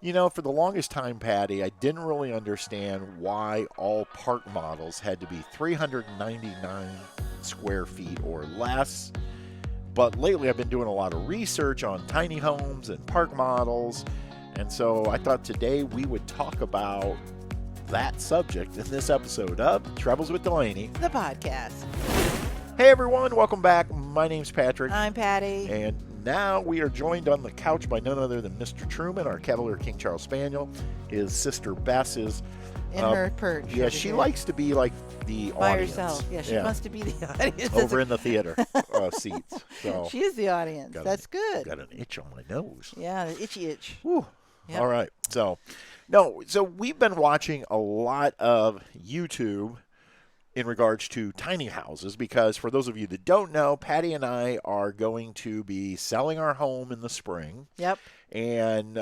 You know, for the longest time, Patty, I didn't really understand why all park models had to be 399 square feet or less. But lately, I've been doing a lot of research on tiny homes and park models. And so I thought today we would talk about that subject in this episode of Travels with Delaney, the podcast. Hey everyone, welcome back. My name's Patrick. I'm Patty. And now we are joined on the couch by none other than Mr. Truman, our Cavalier King Charles Spaniel. His sister Bess is in her perch. Yeah, she likes to be like the by audience. herself. Yeah, she wants to be the audience. Over in the theater seats. So she is the audience. That's good. Got an itch on my nose. Yeah, the itchy itch. Whew. Yep. All right. So we've been watching a lot of YouTube in regards to tiny houses because for those of you that don't know, Patty and I are going to be selling our home in the spring. Yep. And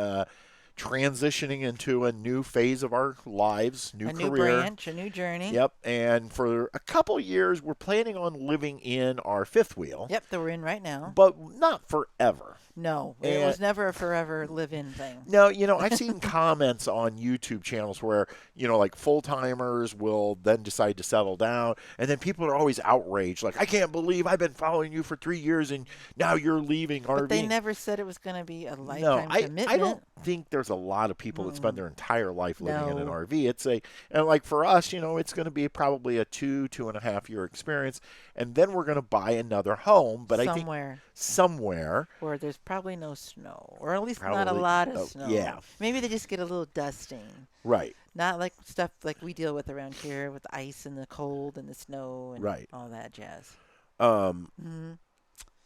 transitioning into a new phase of our lives, new career. A new branch, a new journey. Yep. And for a couple years, we're planning on living in our fifth wheel. Yep, that we're in right now. But not forever. No, it was never a forever live-in thing. No, I've seen comments on YouTube channels where, like full-timers will then decide to settle down, and then people are always outraged, like, I can't believe I've been following you for 3 years, and now you're leaving RV. But they never said it was going to be a lifetime commitment. I don't think there's a lot of people that spend their entire life living in an RV. And like for us, it's going to be probably a 2.5 year experience, and then we're going to buy another home, but I think somewhere where there's probably no snow, or at least not a lot of snow. Yeah. Maybe they just get a little dusting. Right. Not like stuff like we deal with around here with ice and the cold and the snow and all that jazz.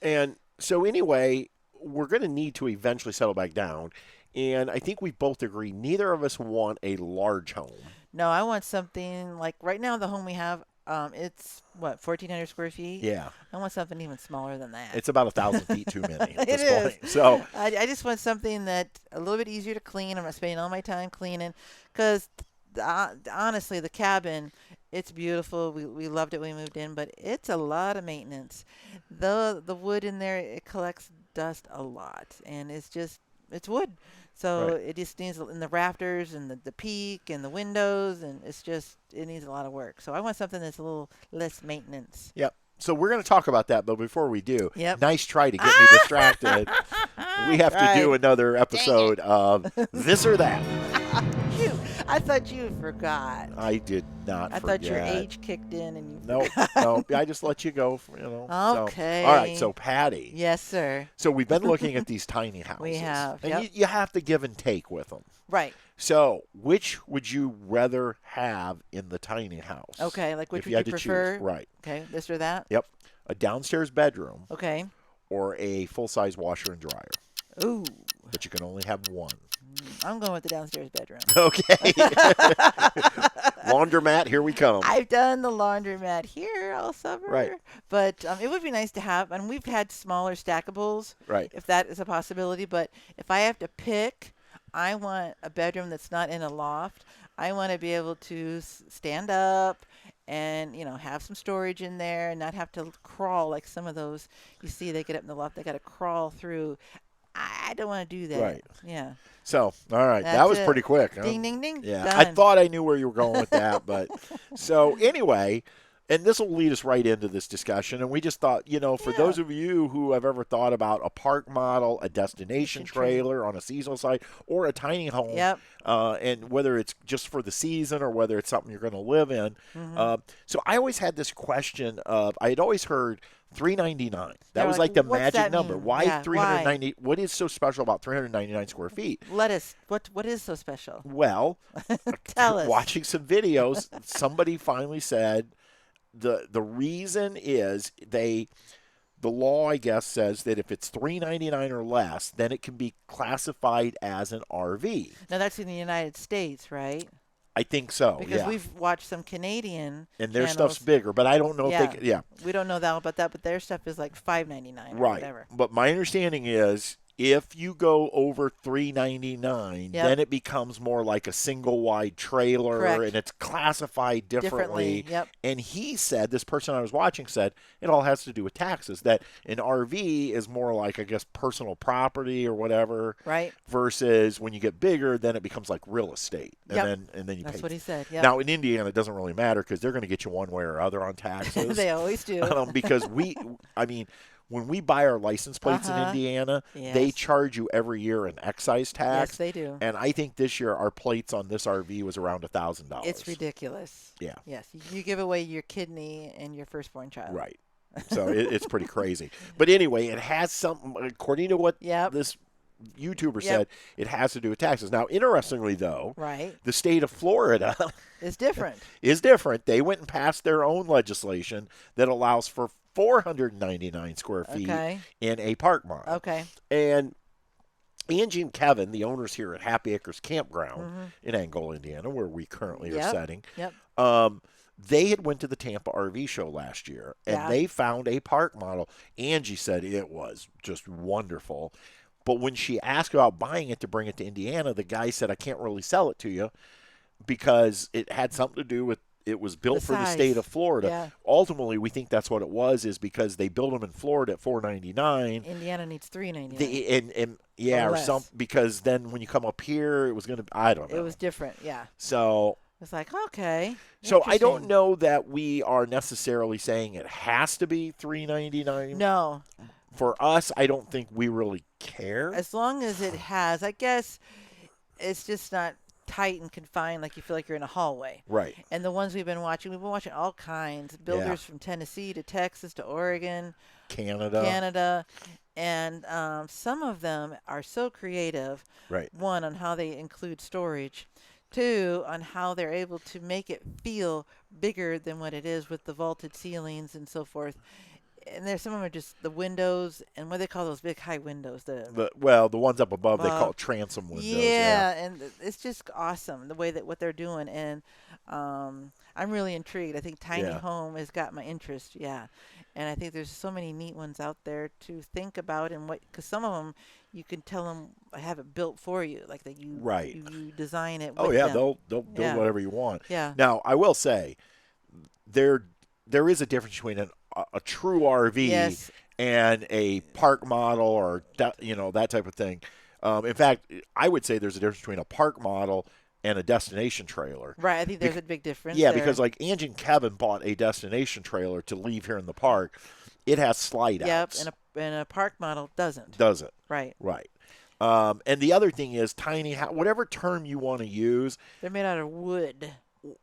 And so anyway, we're going to need to eventually settle back down. And I think we both agree neither of us want a large home. No, I want something like right now the home we have, it's 1,400 square feet. Yeah. I want something even smaller than that. It's about 1,000 feet too many at it this is. point. So I just want something that a little bit easier to clean. I'm not spending all my time cleaning because honestly, the cabin, it's beautiful. We loved it when we moved in, but it's a lot of maintenance. The wood in there, it collects dust a lot, and it's wood. So it just needs in the rafters and the peak and the windows, and it needs a lot of work. So I want something that's a little less maintenance. Yep. So we're going to talk about that, but before we do, nice try to get me distracted. We have to do another episode of This or That. I thought you forgot. I did not forget. I thought your age kicked in and you No, I just let you go. Okay. So, all right, so Patty. Yes, sir. So we've been looking at these tiny houses. We have. And you have to give and take with them. Right. So which would you rather have in the tiny house? Okay, like which would you prefer? Choose? Right. Okay, this or that? Yep. A downstairs bedroom. Okay. Or a full-size washer and dryer. Ooh. But you can only have one. I'm going with the downstairs bedroom. Okay. Laundromat, here we come. I've done the laundromat here all summer. Right. But it would be nice to have, and we've had smaller stackables. Right. If that is a possibility. But if I have to pick, I want a bedroom that's not in a loft. I want to be able to stand up and, have some storage in there and not have to crawl like some of those you see they get up in the loft. They got to crawl through. I don't want to do that. Right. Yeah. So, all right. That was pretty quick. Huh? Ding, ding, ding. Yeah. Done. I thought I knew where you were going with that. But so anyway, and this will lead us right into this discussion. And we just thought, for those of you who have ever thought about a park model, a destination trailer on a seasonal site, or a tiny home, and whether it's just for the season or whether it's something you're going to live in. So I always had this question of, I had always heard $399. That was like the magic number. Why 390? What is so special about 399 square feet? What is so special? Well, tell us. Watching some videos, somebody finally said the reason is the law, I guess, says that if it's $399 or less, then it can be classified as an RV. Now that's in the United States, right? I think so. Because we've watched some Canadian and their channels. stuff's bigger, but I don't know if they. We don't know that about that, but their stuff is like $5.99 or right. whatever. But my understanding is If you go over $399, Yep. then it becomes more like a single wide trailer, Correct. and it's classified differently. Yep. And he said, this person I was watching said, it all has to do with taxes. That an RV is more like, I guess, personal property or whatever. Right. Versus when you get bigger, then it becomes like real estate, and Yep. then you pay. That's what he said. Yep. Now in Indiana, it doesn't really matter because they're going to get you one way or other on taxes. They always do. Because I mean, when we buy our license plates in Indiana, they Yes. charge you every year an excise tax. Yes, they do. And I think this year our plates on this RV was around $1,000. It's ridiculous. Yeah. Yes. You give away your kidney and your firstborn child. Right. So it's pretty crazy. But anyway, it has something, according to what Yep. this YouTuber said, it has to do with taxes. Now, interestingly, though, Right. the state of Florida It's different. is different. They went and passed their own legislation that allows for 499 square feet Okay. in a park model. Okay. And Angie and Kevin, the owners here at Happy Acres Campground in Angola, Indiana, where we currently are setting, Yep. they had went to the Tampa RV show last year, and they found a park model. Angie said it was just wonderful. But when she asked about buying it to bring it to Indiana, the guy said, I can't really sell it to you because it had something to do with it was built for the state of Florida. Yeah. Ultimately, we think that's what it was, is because they built them in Florida at $499. Indiana needs $399. And yeah, or some, because then when you come up here, it was going to, I don't know. It was different, yeah. So It's like, okay. so I don't interesting. know that we are necessarily saying it has to be $399. No. For us, I don't think we really care. As long as it has, I guess it's just not tight and confined like you feel like you're in a hallway. Right. And the ones we've been watching all kinds. Builders from Tennessee to Texas to Oregon, Canada. And some of them are so creative. Right. One, on how they include storage. Two, on how they're able to make it feel bigger than what it is with the vaulted ceilings and so forth. And there's some of them are just the windows, and what do they call those big high windows? The ones up above, they call it transom windows. Yeah, and it's just awesome the way that what they're doing, and I'm really intrigued. I think tiny home has got my interest. Yeah, and I think there's so many neat ones out there to think about, and because some of them you can tell them I have it built for you, like that you design it. Oh with yeah, them. they'll build whatever you want. Yeah. Now I will say there is a difference between a true RV and a park model or that type of thing. In fact, I would say there's a difference between a park model and a destination trailer. Right, I think there's a big difference. Yeah, there. because like Angie and Kevin bought a destination trailer to leave here in the park. It has slide outs. Yep, and a park model doesn't. Right. Right. And the other thing is tiny house, whatever term you want to use. They're made out of wood.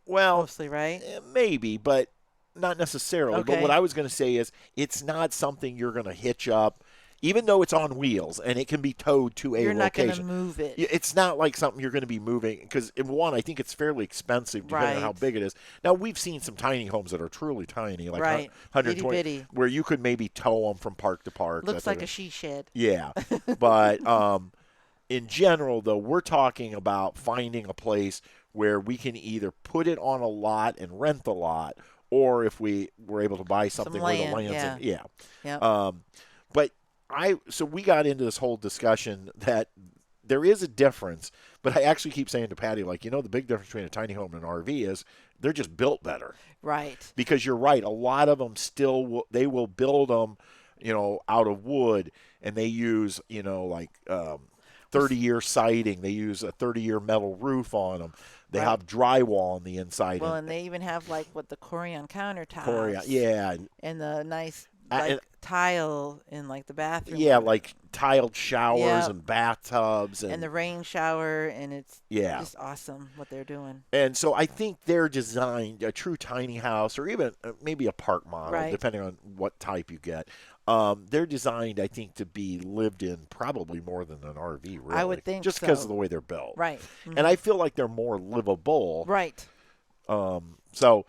Well, mostly, right? Maybe, but not necessarily. Okay. But what I was going to say is it's not something you're going to hitch up, even though it's on wheels and it can be towed to a location. You're not going to move it. It's not like something you're going to be moving because, one, I think it's fairly expensive depending on how big it is. Now, we've seen some tiny homes that are truly tiny, like 120, itty-bitty, where you could maybe tow them from park to park. Looks like a she shed. Yeah. But in general, though, we're talking about finding a place where we can either put it on a lot and rent the lot, or if we were able to buy something where the land's in. Yeah. So we got into this whole discussion that there is a difference, but I actually keep saying to Patty, like, the big difference between a tiny home and an RV is they're just built better. Right. Because you're right, a lot of them they will build them, out of wood, and they use, 30-year siding. They use a 30-year metal roof on them. They have drywall on the inside. Well, and they even have like the Corian countertops. And the nice tile in like the bathroom. Yeah, like tiled showers and bathtubs and the rain shower, and it's just awesome what they're doing. And so I think they're designed, a true tiny house or even maybe a park model, depending on what type you get. They're designed, I think, to be lived in probably more than an RV, really. I would think just because of the way they're built. Right. Mm-hmm. And I feel like they're more livable. Right. So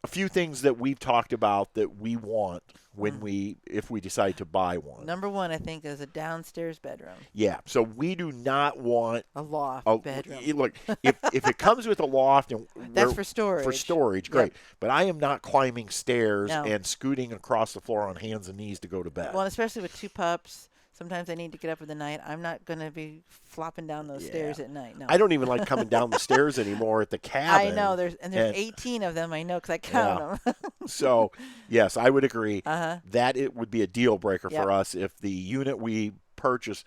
a few things that we've talked about that we want if we decide to buy one. Number one, I think, is a downstairs bedroom. Yeah. So we do not want a loft bedroom. Look, if it comes with a loft, and that's for storage. For storage, great. But I am not climbing stairs and scooting across the floor on hands and knees to go to bed. Well, especially with two pups. Sometimes I need to get up in the night. I'm not going to be flopping down those Yeah. stairs at night. No. I don't even like coming down the stairs anymore at the cabin. I know there's 18 of them. I know because I count them. So, yes, I would agree Uh-huh. that it would be a deal breaker Yep. for us if the unit we purchase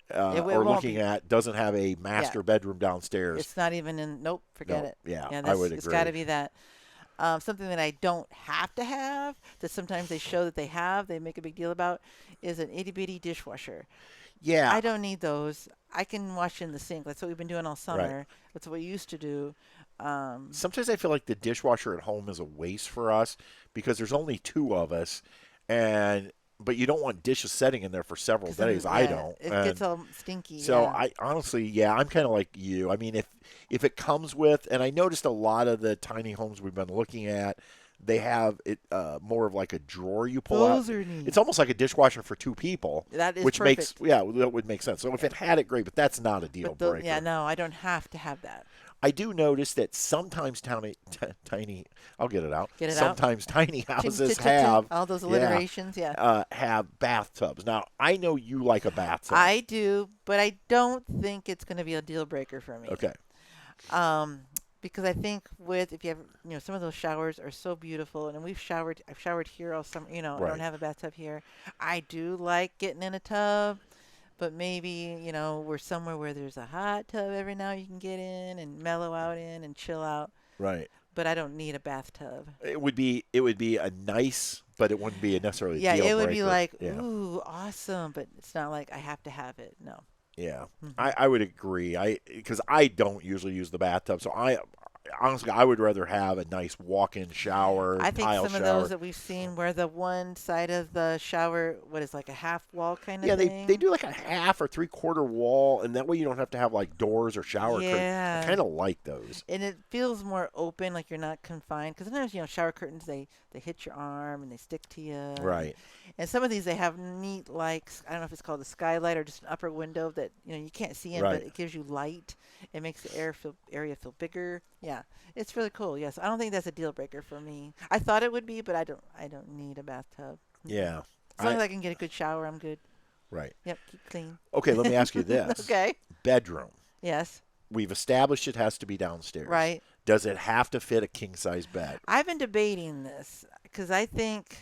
It or won't looking be. at doesn't have a master bedroom downstairs. It's not even in. Nope, forget No, it. yeah, I that's, would It's agree. got to be that. Something that I don't have to have, that sometimes they show that they have, they make a big deal about, is an itty bitty dishwasher. Yeah. I don't need those. I can wash in the sink. That's what we've been doing all summer. That's what we used to do. Sometimes I feel like the dishwasher at home is a waste for us because there's only 2 of us, but you don't want dishes setting in there for several days. I don't. It gets all stinky. So yeah. I honestly, I'm kind of like you. I mean, if it comes with, and I noticed a lot of the tiny homes we've been looking at, they have it more of like a drawer you pull out. Those are neat. It's almost like a dishwasher for 2 people. That is which perfect. that would make sense. So if it had it, great, but that's not a deal breaker. Yeah, no, I don't have to have that. I do notice that sometimes tiny, I'll get it out. Get it sometimes tiny houses Ching, ching, have all those alliterations. Yeah. have bathtubs. Now I know you like a bathtub. I do, but I don't think it's going to be a deal breaker for me. Okay. Because I think if you have, some of those showers are so beautiful, and I've showered here all summer. I Right. don't have a bathtub here. I do like getting in a tub, but maybe, we're somewhere where there's a hot tub every now you can get in and mellow out in and chill out. Right. But I don't need a bathtub. It would be a nice, but it wouldn't be necessarily a deal breaker. Yeah, it would be like, yeah. ooh, awesome, but it's not like I have to have it. No. Yeah, Mhm. I would agree. Because I don't usually use the bathtub, so honestly I would rather have a nice walk-in shower. I think tile some of shower. those that we've seen where the one side of the shower, like a half wall kind of Yeah, thing. they do like a half or 3/4 wall, and that way you don't have to have like doors or shower curtains. Yeah. I kind of like those. And it feels more open, like you're not confined. Because sometimes, shower curtains, they hit your arm and they stick to you. Right. And some of these, they have neat, like, I don't know if it's called a skylight or just an upper window that, you can't see in, Right. but it gives you light. It makes the area feel bigger. Yeah, it's really cool. Yes, I don't think that's a deal breaker for me. I thought it would be, but I don't need a bathtub. Yeah. As long as I can get a good shower, I'm good. Right. Yep, keep clean. Okay, let me ask you this. Okay. Bedroom. Yes. We've established it has to be downstairs. Right. Does it have to fit a king-size bed? I've been debating this because I think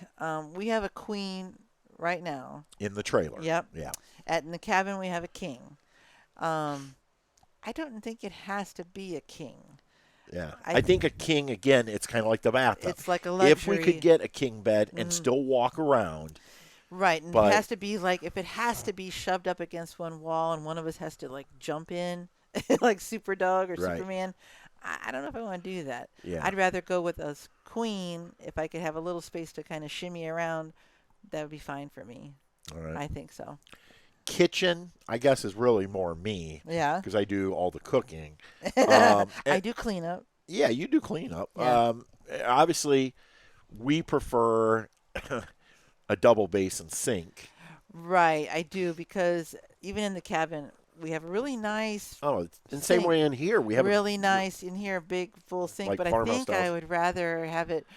we have a queen right now. In the trailer. Yep. Yeah. In the cabin, we have a king. I don't think it has to be a king. Yeah. I think a king, again, it's kind of like the bathtub. It's like a luxury. If we could get a king bed and still walk around. Right. And But- it has to be like, if it has to be shoved up against one wall and one of us has to like jump in, like Super Dog or Right. Superman, I don't know if I want to do that. Yeah. I'd rather go with a queen. If I could have a little space to kind of shimmy around, that would be fine for me. All right. I think so. Kitchen, I guess, is really more me Yeah. because I do all the cooking. I do clean up. Yeah, you do clean up. Yeah. Obviously, we prefer a double basin sink. Right, I do, because even in the cabin, we have a really nice, Oh, it's the same way in here. We have really nice in here, big full sink. Like But I farmhouse think style. I would rather have it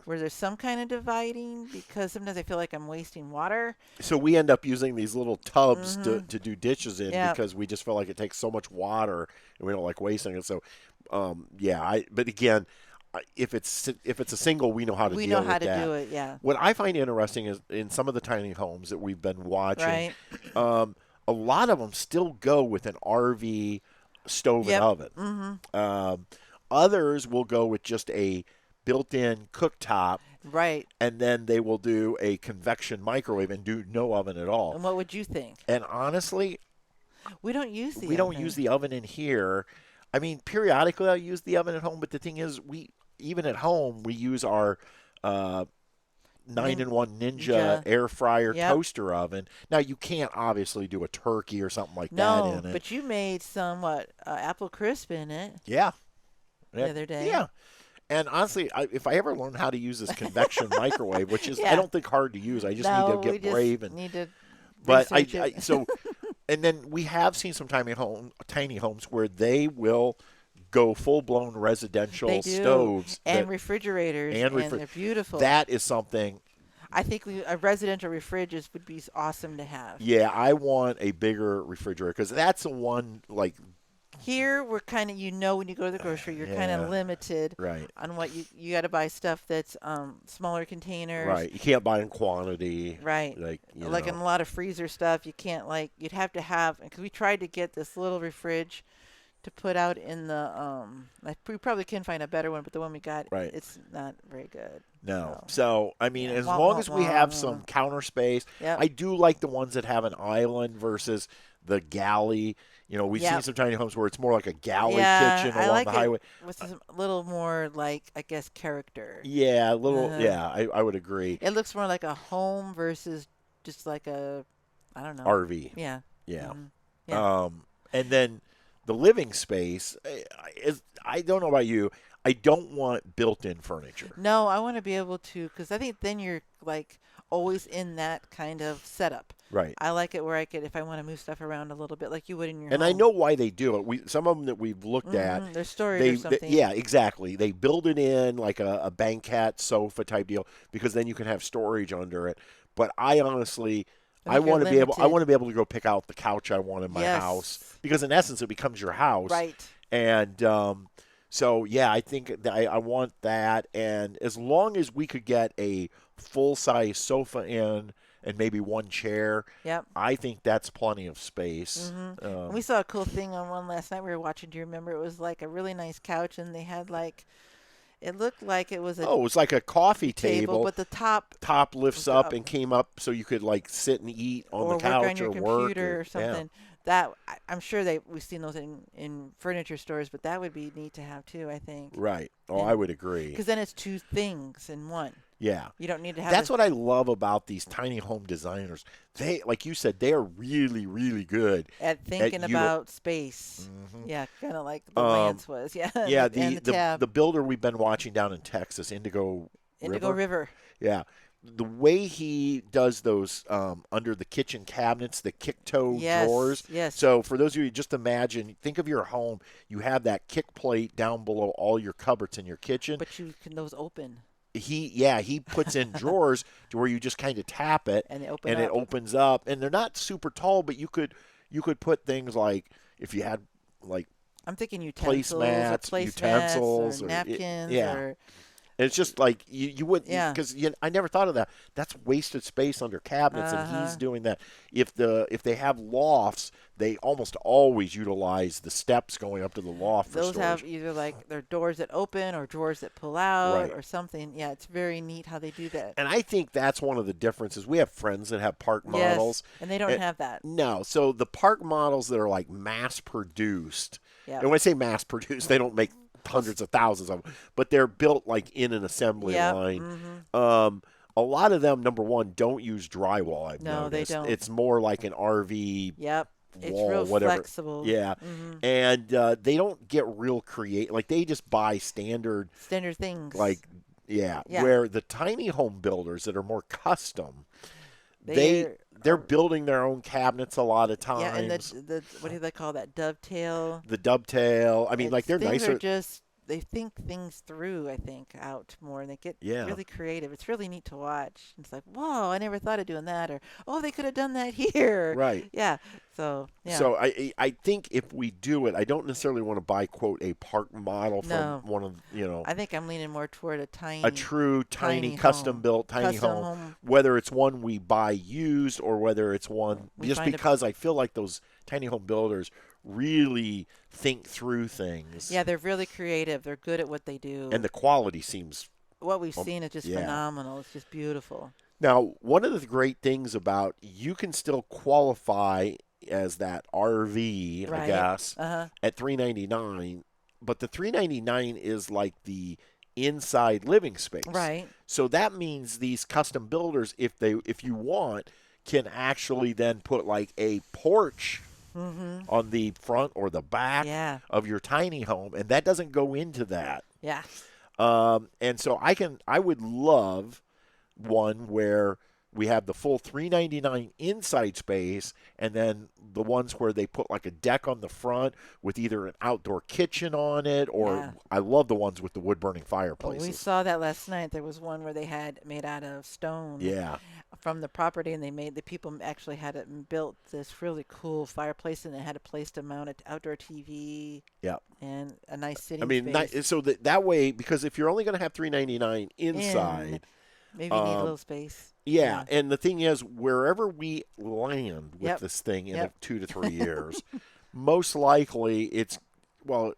where there's some kind of dividing, because sometimes I feel like I'm wasting water. So we end up using these little tubs to do dishes in Yeah. because we just feel like it takes so much water and we don't like wasting it. So, but again, if it's a single, we know how to We deal know how with to that. do it, yeah. What I find interesting is in some of the tiny homes that we've been watching, Right. a lot of them still go with an RV stove Yep. and oven. Mm-hmm. Others will go with just a built-in cooktop, Right. and then they will do a convection microwave and do no oven at all. And what would you think? And honestly, We don't use the we don't oven. use the oven in here. I mean, periodically I use the oven at home, but the thing is, even at home we use our 9-in-1 Ninja air fryer Yep. toaster oven. Now you can't obviously do a turkey or something like No, that in it. but you made some, apple crisp in it Yeah. the other day. Yeah. And honestly, if I ever learn how to use this convection microwave, which is I Yeah. don't think hard to use, I just No, need to we get just brave and need to But research it. so, and then we have seen some tiny homes where they will go full blown residential They do. stoves And that- refrigerators, and and they're beautiful. that is something I think a residential refrigerator would be awesome to have. Yeah, I want a bigger refrigerator because that's the one like. Here, we're kind of, when you go to the grocery, you're kind Yeah, of limited right. on what you got to buy stuff that's smaller containers. Right. You can't buy in quantity. Right. Like, Like in a lot of freezer stuff, you can't you'd have to have, because we tried to get this little fridge to put out in the we probably can find a better one, but the one we got, right. It's not very good. No. So, I mean, yeah. as long as we have some counter space, yep. I do like the ones that have an island versus the galley. We've seen some tiny homes where it's more like a galley kitchen along the highway. With a little more, I guess, character. Yeah, a little. Yeah, I would agree. It looks more like a home versus just like a, I don't know. RV. Yeah. Yeah. Mm-hmm. Yeah. And then the living space, I don't know about you, I don't want built-in furniture. No, I want to be able to, because I think then you're always in that kind of setup. Right. I like it where I could, if I want to move stuff around a little bit, like you would in your home. And I know why they do it. Some of them that we've looked at, their storage or something. Yeah, exactly. They build it in like a banquette sofa type deal because then you can have storage under it. But I honestly, I want to be able to go pick out the couch I want in my house because in essence it becomes your house. Right. And so yeah, I think that I want that. And as long as we could get a full size sofa in and maybe one chair, yep. I think that's plenty of space. We saw a cool thing on one last night we were watching. Do you remember? It was like a really nice couch, and they had it looked like it was it was like a coffee table, but the top lifts up and came up so you could sit and eat on the couch work on your computer or something. Yeah. That I'm sure we've seen those in furniture stores, but that would be neat to have too, I think. Right. Oh, I would agree. Because then it's two things in one. Yeah. You don't need to have. That's what I love about these tiny home designers. They, like you said, they are really, really good at thinking about space. Mm-hmm. Yeah, kind of like the Lance was. Yeah. Yeah. The builder we've been watching down in Texas, Indigo River. Yeah. The way he does those under the kitchen cabinets, the kick toe drawers. Yes. So for those of you, just imagine, think of your home. You have that kick plate down below all your cupboards in your kitchen. But you can those open. He puts in drawers to where you just kind of tap it and it opens up, and they're not super tall, but you could put things like if you had I'm thinking utensils, utensils, or napkins, or it's just like you wouldn't, because I never thought of that. That's wasted space under cabinets, and he's doing that. If they have lofts, they almost always utilize the steps going up to the loft for those storage. have either they're doors that open or drawers that pull out or something. Yeah, it's very neat how they do that. And I think that's one of the differences. We have friends that have park models, and they don't have that. No, so the park models that are mass produced. Yeah. And when I say mass produced, they don't make hundreds of thousands of them, but they're built in an assembly line. Mm-hmm. A lot of them, number one, don't use drywall. I've noticed. They don't. It's more like an RV. Yep. Wall, it's real whatever. Flexible. Yeah. Mm-hmm. And they don't get real creative. They just buy standard things. Where the tiny home builders that are more custom, they're building their own cabinets a lot of times. Yeah, and the what do they call that? Dovetail. The dovetail. I mean, they're nicer. They think things through, I think, out more, and they get really creative. It's really neat to watch. It's like, whoa, I never thought of doing that, or oh, they could have done that here. Right. Yeah. So So I think if we do it, I don't necessarily want to buy, quote, a park model from one of, I think I'm leaning more toward a true tiny custom-built tiny home, whether it's one we buy used or whether it's one because I feel like those tiny home builders really think through things. Yeah, they're really creative. They're good at what they do. And the quality seems... What we've seen is just phenomenal. It's just beautiful. Now, one of the great things about you can still qualify as that RV, I guess, at $399, but the $399 is like the inside living space. Right. So that means these custom builders, if you want, can actually then put a porch on the front or the back of your tiny home, and that doesn't go into that. Yeah. And so I would love one where We have the full $399 inside space, and then the ones where they put like a deck on the front with either an outdoor kitchen on it, or Yeah. I love the ones with the wood burning Oh, fireplaces. we saw that last night. There was one where they had made out of stone Yeah, from the property, and the people actually had it and built this really cool fireplace, and it had a place to mount an outdoor TV yeah. and a nice I sitting mean, space. so that way, because if you're only going to have $399 In inside, maybe you need a um, little space. yeah, Yeah. and the thing is, wherever we land with Yep. this thing in Yep. 2 to 3 years, most likely well,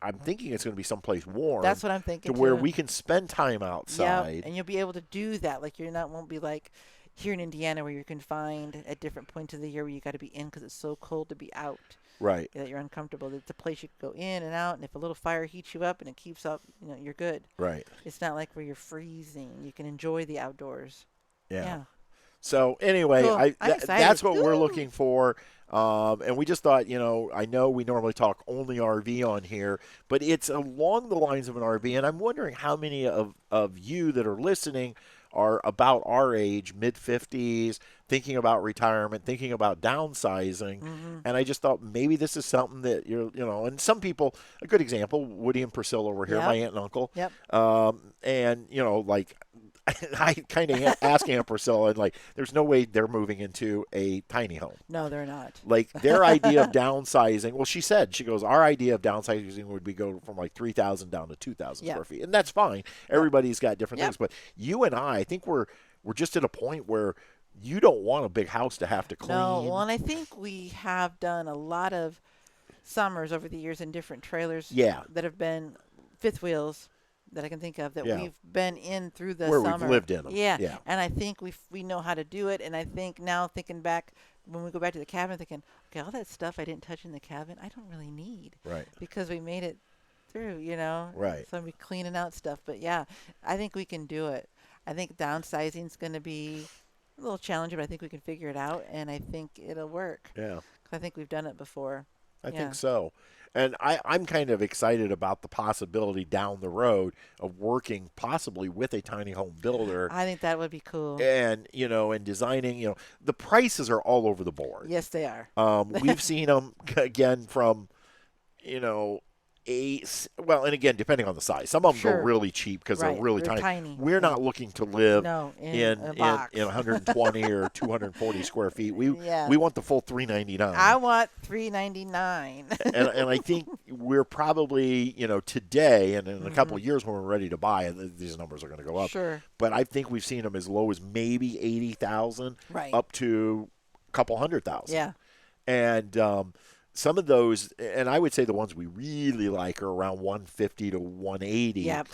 I'm thinking it's going to be someplace warm That's what I'm to thinking where too. we can spend time Yep. outside. And you'll be able to do that. Like you're not won't be like here in Indiana where you're confined at different points of the year where you got to be in because it's so cold to be out. Right, That you're uncomfortable. It's a place you can go in and out, and if a little fire heats you up and it keeps up, you're good. right. It's not like where you're freezing. You can enjoy the outdoors. Yeah. Yeah. So anyway, Cool. I'm excited. that's what we're Woo! looking for. And we just thought, I know we normally talk only RV on here, but it's along the lines of an RV. And I'm wondering how many of you that are listening are about our age, mid 50s, thinking about retirement, thinking about downsizing. Mm-hmm. And I just thought maybe this is something that and some people, a good example, Woody and Priscilla were here, Yep. my aunt and uncle. Yep. And, like, I kind of asked Aunt Priscilla, and like, there's no way they're moving into a tiny home. No, they're not. Like their idea of downsizing. Well, she goes, our idea of downsizing would be go from like 3,000 down to 2,000 Yep. square feet, and that's fine. Everybody's got different Yep. things, but you and I think we're just at a point where you don't want a big house to have to clean. No, well, and I think we have done a lot of summers over the years in different trailers. Yeah. That have been fifth wheels that I can think of that Yeah. we've been in through the Where summer. we've lived in them. Yeah. Yeah. And I think we know how to do it. And I think now thinking back, when we go back to the cabin, thinking, okay, all that stuff I didn't touch in the cabin, I don't really need. Right. Because we made it through, Right. So we cleaning out stuff. But yeah, I think we can do it. I think downsizing is going to be a little challenging, but I think we can figure it out, and I think it'll work. Yeah. 'Cause I think we've done it before. I Yeah. think so. And I'm kind of excited about the possibility down the road of working possibly with a tiny home builder I think that would be cool. and, and designing, the prices are all over the board. Yes, they are. We've seen them again from, and again, depending on the size. Some of them Sure. go really cheap because Right. they're really They're tiny. tiny. We're Yeah. not looking to live No, in in a box. in 120 or 240 square feet. Yeah. We want the full 399. I want $399. and I think we're probably, today and in a couple of years when we're ready to buy, these numbers are going to go up. Sure. But I think we've seen them as low as maybe 80,000 Right. up to a couple 100,000. Yeah. And some of those, and I would say the ones we really like are around 150 to 180. Yep.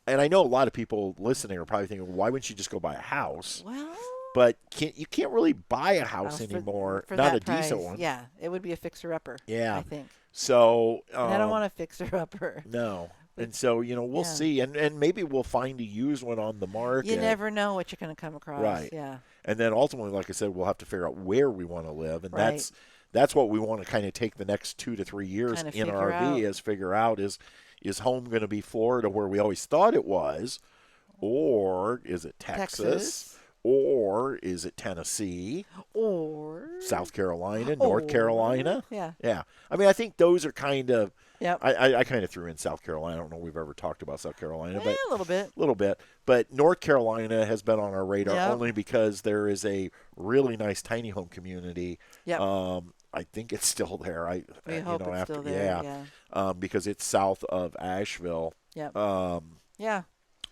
And I know a lot of people listening are probably thinking, why wouldn't you just go buy a house? Well, But you can't really buy a house for- anymore, for not that a decent price, one. Yeah, it would be a fixer-upper. Yeah. I think. So And I don't want a fixer-upper. no. And so, we'll Yeah. see. And maybe we'll find a used one on the market. You never know what you're going to come across. Right. Yeah. And then ultimately, like I said, we'll have to figure out where we want to live. And Right. that's what we want to kind of take the next 2 to 3 years Kinda in figure RV out. is figure out is home going to be Florida where we always thought it was, or is it Texas, or is it Tennessee, Or South Carolina, North Carolina? Yeah. Yeah. I mean, I think those are kind of Yep. I kind of threw in South Carolina. I don't know if we've ever talked about South Carolina, but a little bit. a little bit. But North Carolina has been on our radar Yep. only because there is a really nice tiny home community. Yep. I think it's still there. We hope it's after, still there. Yeah. because it's south of Asheville. Yep. Yeah.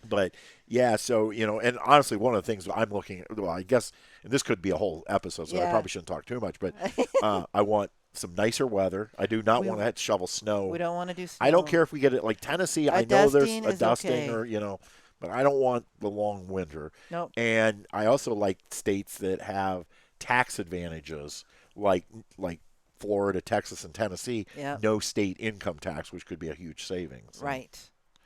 But yeah, so and honestly, one of the things I'm looking at, well, I guess, and this could be a whole episode, so I Yeah. probably shouldn't talk too much. But I want some nicer weather. I do not We- want to have to shovel snow. We don't want to do snow. I don't care if we get it like Tennessee. A I know there's dusting a is dusting okay. or but I don't want the long winter. Nope. And I also like states that have tax advantages, like Florida, Texas, and Tennessee. Yep. No state income tax, which could be a huge savings. Right.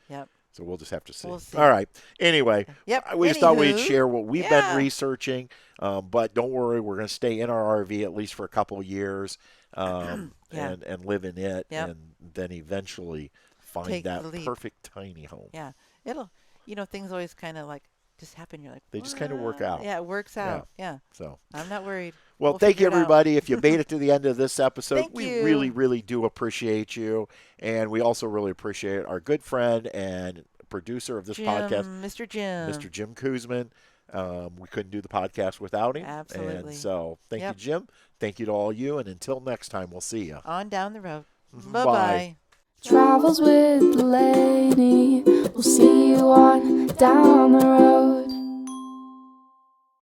Yep. So we'll just have to see. We'll see. All right. Anyway, Yep. we just thought we'd Anywho, share what we've yeah. been researching. But don't worry, we're going to stay in our RV at least for a couple of years Yeah. and live in it, Yep. and then eventually find Take that the leap. perfect tiny home. Yeah. It'll. Things always kind of like just happen. You're like, They just kind of work out. Yeah, it works out. Yeah. So I'm not worried. well, We'll thank you, figure it out. everybody. If you made it to the end of this episode, Thank we you. really, really do appreciate you. And we also really appreciate our good friend and producer of this podcast, Mr. Jim. Mr. Jim Kuzman. We couldn't do the podcast without him. Absolutely. And so thank you, Jim. Thank you to all you. And until next time, we'll see you. On down the road. Bye. Bye-bye. Travels with Delaney. We'll see you on down the road.